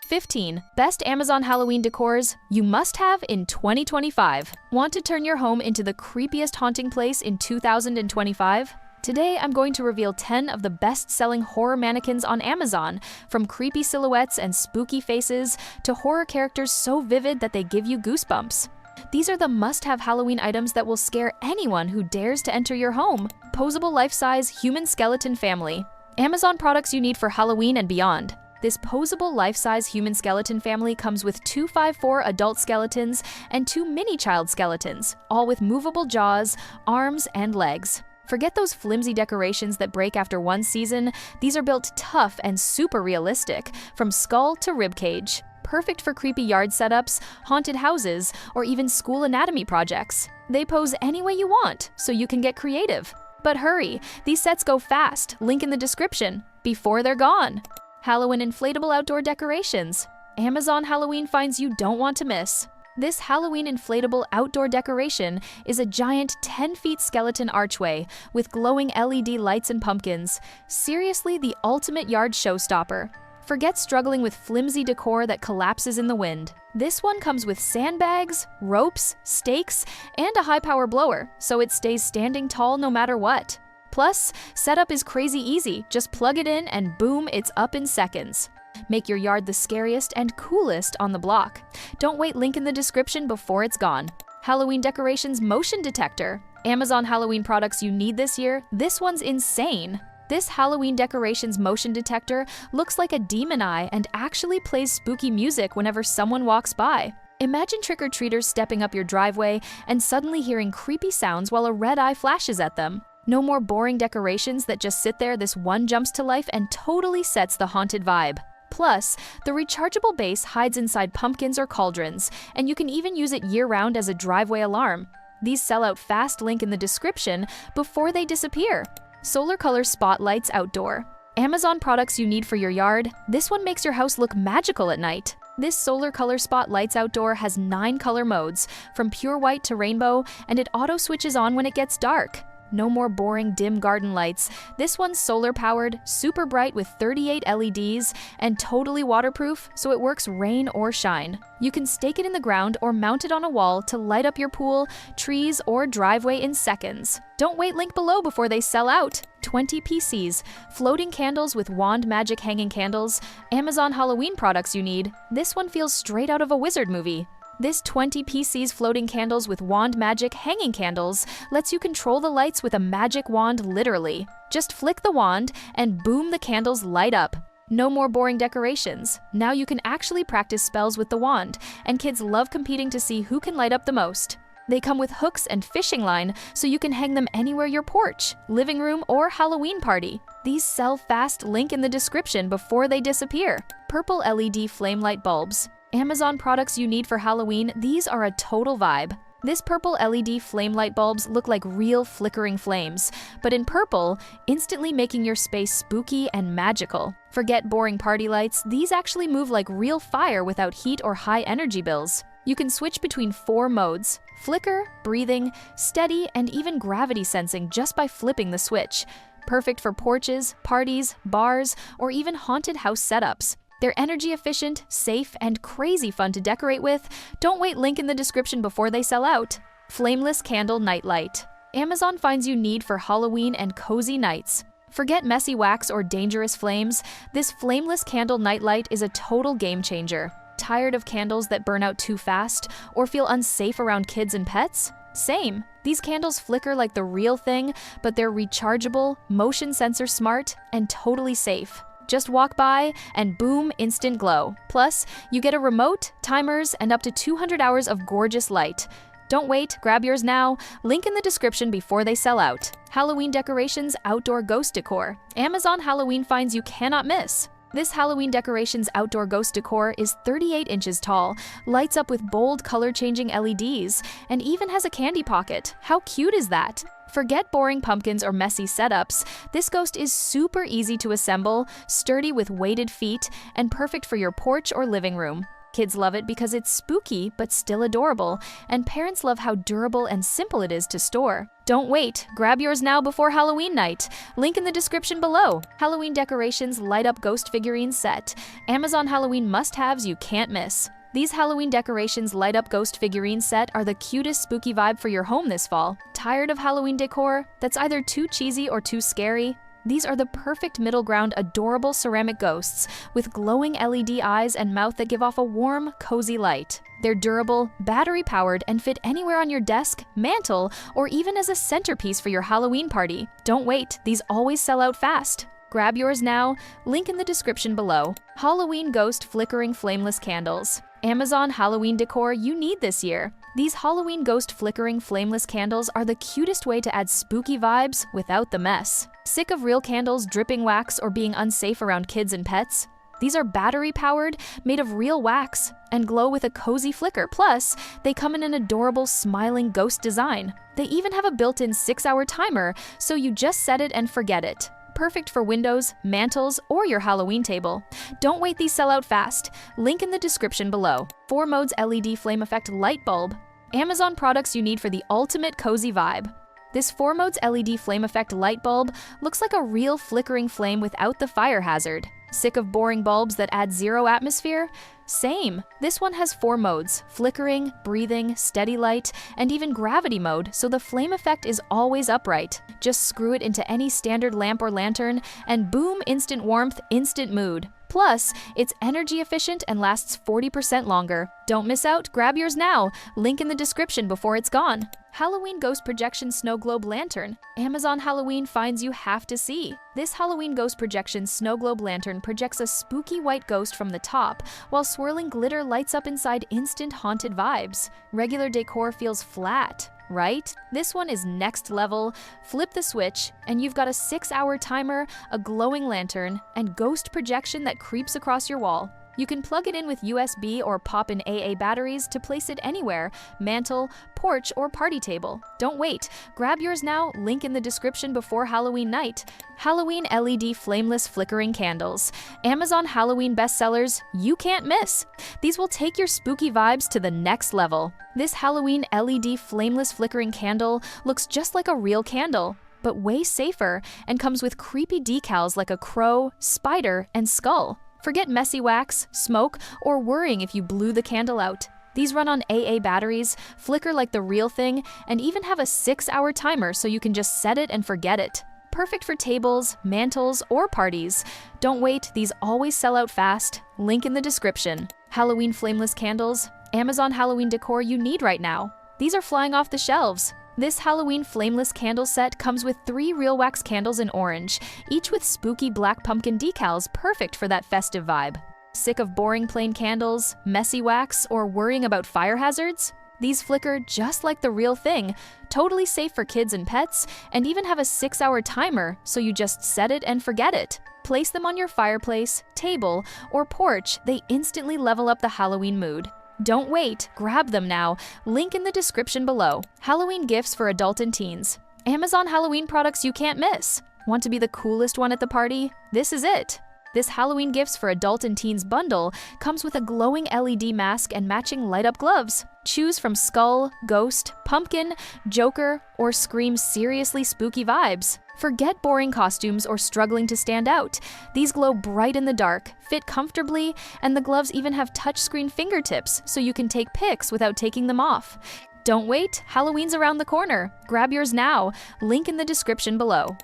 15. Best Amazon Halloween decors you must have in 2025. Want to turn your home into the creepiest haunting place in 2025? Today, I'm going to reveal 10 of the best-selling horror mannequins on Amazon, from creepy silhouettes and spooky faces to horror characters so vivid that they give you goosebumps. These are the must-have Halloween items that will scare anyone who dares to enter your home. Posable life-size human skeleton family. Amazon products you need for Halloween and beyond. This posable life-size human skeleton family comes with 2x4 adult skeletons and 2 mini-child skeletons, all with movable jaws, arms, and legs. Forget those flimsy decorations that break after one season. These are built tough and super realistic, from skull to ribcage. Perfect for creepy yard setups, haunted houses, or even school anatomy projects. They pose any way you want, so you can get creative. But hurry, these sets go fast, link in the description, before they're gone. Hallowen inflatable outdoor decorations. Amazon Halloween finds you don't want to miss. This Halloween inflatable outdoor decoration is a giant 10-feet skeleton archway with glowing LED lights and pumpkins. Seriously, the ultimate yard showstopper. Forget struggling with flimsy decor that collapses in the wind. This one comes with sandbags, ropes, stakes, and a high-power blower, so it stays standing tall no matter what. Plus, setup is crazy easy. Just plug it in and boom, it's up in seconds. Make your yard the scariest and coolest on the block. Don't wait, link in the description before it's gone. Halloween decorations motion detector. Amazon Halloween products you need this year. This one's insane. This Halloween decorations motion detector looks like a demon eye and actually plays spooky music whenever someone walks by. Imagine trick-or-treaters stepping up your driveway and suddenly hearing creepy sounds while a red eye flashes at them. No more boring decorations that just sit there. This one jumps to life and totally sets the haunted vibe. Plus, the rechargeable base hides inside pumpkins or cauldrons, and you can even use it year-round as a driveway alarm. These sell out fast, link in the description, before they disappear. Solar color spotlights outdoor. Amazon products you need for your yard. This one makes your house look magical at night. This solar color spotlights outdoor has 9 color modes, from pure white to rainbow, and it auto switches on when it gets dark. No more boring dim garden lights. This one's solar-powered, super bright with 38 LEDs, and totally waterproof, so it works rain or shine. You can stake it in the ground or mount it on a wall to light up your pool, trees, or driveway in seconds. Don't wait, link below before they sell out. 20 PCs, floating candles with wand magic hanging candles. Amazon Halloween products you need. This one feels straight out of a wizard movie. This 20 PCs floating candles with wand magic hanging candles lets you control the lights with a magic wand literally. Just flick the wand and boom, the candles light up. No more boring decorations. Now you can actually practice spells with the wand, and kids love competing to see who can light up the most. They come with hooks and fishing line, so you can hang them anywhere: your porch, living room, or Halloween party. These sell fast, link in the description before they disappear. Purple LED flame light bulbs. Amazon products you need for Halloween. These are a total vibe. This purple LED flame light bulbs look like real flickering flames, but in purple, instantly making your space spooky and magical. Forget boring party lights. These actually move like real fire without heat or high energy bills. You can switch between 4 modes: flicker, breathing, steady, and even gravity sensing just by flipping the switch. Perfect for porches, parties, bars, or even haunted house setups. They're energy efficient, safe, and crazy fun to decorate with. Don't wait, link in the description before they sell out. Flameless candle night light. Amazon finds you need for Halloween and cozy nights. Forget messy wax or dangerous flames. This flameless candle night light is a total game changer. Tired of candles that burn out too fast or feel unsafe around kids and pets? Same. These candles flicker like the real thing, but they're rechargeable, motion sensor smart, and totally safe. Just walk by and boom, instant glow. Plus, you get a remote, timers, and up to 200 hours of gorgeous light. Don't wait, grab yours now. Link in the description before they sell out. Halloween decorations outdoor ghost decor. Amazon Halloween finds you cannot miss. This Halloween decorations outdoor ghost decor is 38 inches tall, lights up with bold color-changing LEDs, and even has a candy pocket. How cute is that? Forget boring pumpkins or messy setups. This ghost is super easy to assemble, sturdy with weighted feet, and perfect for your porch or living room. Kids love it because it's spooky but still adorable, and parents love how durable and simple it is to store. Don't wait, grab yours now before Halloween night. Link in the description below. Halloween Decorations Light Up Ghost Figurine Set. Amazon Halloween must-haves you can't miss. These Halloween Decorations Light Up Ghost Figurine Set are the cutest spooky vibe for your home this fall. Tired of Halloween decor that's either too cheesy or too scary? These are the perfect middle ground adorable ceramic ghosts with glowing LED eyes and mouth that give off a warm, cozy light. They're durable, battery-powered, and fit anywhere on your desk, mantle, or even as a centerpiece for your Halloween party. Don't wait, these always sell out fast. Grab yours now, link in the description below. Halloween Ghost Flickering Flameless Candles. Amazon Halloween decor you need this year. These Halloween Ghost Flickering Flameless Candles are the cutest way to add spooky vibes without the mess. Sick of real candles dripping wax or being unsafe around kids and pets? These are battery-powered, made of real wax, and glow with a cozy flicker. Plus, they come in an adorable smiling ghost design. They even have a built-in 6-hour timer, so you just set it and forget it. Perfect for windows, mantles, or your Halloween table. Don't wait, these sell out fast. Link in the description below. 4 modes LED flame effect light bulb. Amazon products you need for the ultimate cozy vibe. This 4 modes LED flame effect light bulb looks like a real flickering flame without the fire hazard. Sick of boring bulbs that add zero atmosphere? Same. This one has 4 modes: flickering, breathing, steady light, and even gravity mode, so the flame effect is always upright. Just screw it into any standard lamp or lantern, and boom, instant warmth, instant mood. Plus, it's energy efficient and lasts 40% longer. Don't miss out, grab yours now. Link in the description before it's gone. Halloween Ghost Projection Snow Globe Lantern. Amazon Halloween finds you have to see. This Halloween Ghost Projection Snow Globe Lantern projects a spooky white ghost from the top, while swirling glitter lights up inside instant haunted vibes. Regular decor feels flat, right? This one is next level. Flip the switch, and you've got a 6-hour timer, a glowing lantern, and ghost projection that creeps across your wall. You can plug it in with USB or pop in AA batteries to place it anywhere: mantle, porch, or party table. Don't wait, grab yours now, link in the description before Halloween night. Halloween LED Flameless Flickering Candles. Amazon Halloween bestsellers you can't miss. These will take your spooky vibes to the next level. This Halloween LED Flameless Flickering Candle looks just like a real candle, but way safer, and comes with creepy decals like a crow, spider, and skull. Forget messy wax, smoke, or worrying if you blew the candle out. These run on AA batteries, flicker like the real thing, and even have a 6-hour timer so you can just set it and forget it. Perfect for tables, mantles, or parties. Don't wait, these always sell out fast. Link in the description. Halloween Flameless Candles. Amazon Halloween decor you need right now. These are flying off the shelves. This Halloween Flameless Candle set comes with 3 real wax candles in orange, each with spooky black pumpkin decals perfect for that festive vibe. Sick of boring plain candles, messy wax, or worrying about fire hazards? These flicker just like the real thing, totally safe for kids and pets, and even have a 6-hour timer, so you just set it and forget it. Place them on your fireplace, table, or porch. They instantly level up the Halloween mood. Don't wait, grab them now. Link in the description below. Halloween gifts for adult and teens. Amazon Halloween products you can't miss. Want to be the coolest one at the party? This is it. This Halloween gifts for adult and teens bundle comes with a glowing LED mask and matching light-up gloves. Choose from skull, ghost, pumpkin, joker, or scream seriously spooky vibes. Forget boring costumes or struggling to stand out. These glow bright in the dark, fit comfortably, and the gloves even have touchscreen fingertips so you can take pics without taking them off. Don't wait, Halloween's around the corner. Grab yours now. Link in the description below.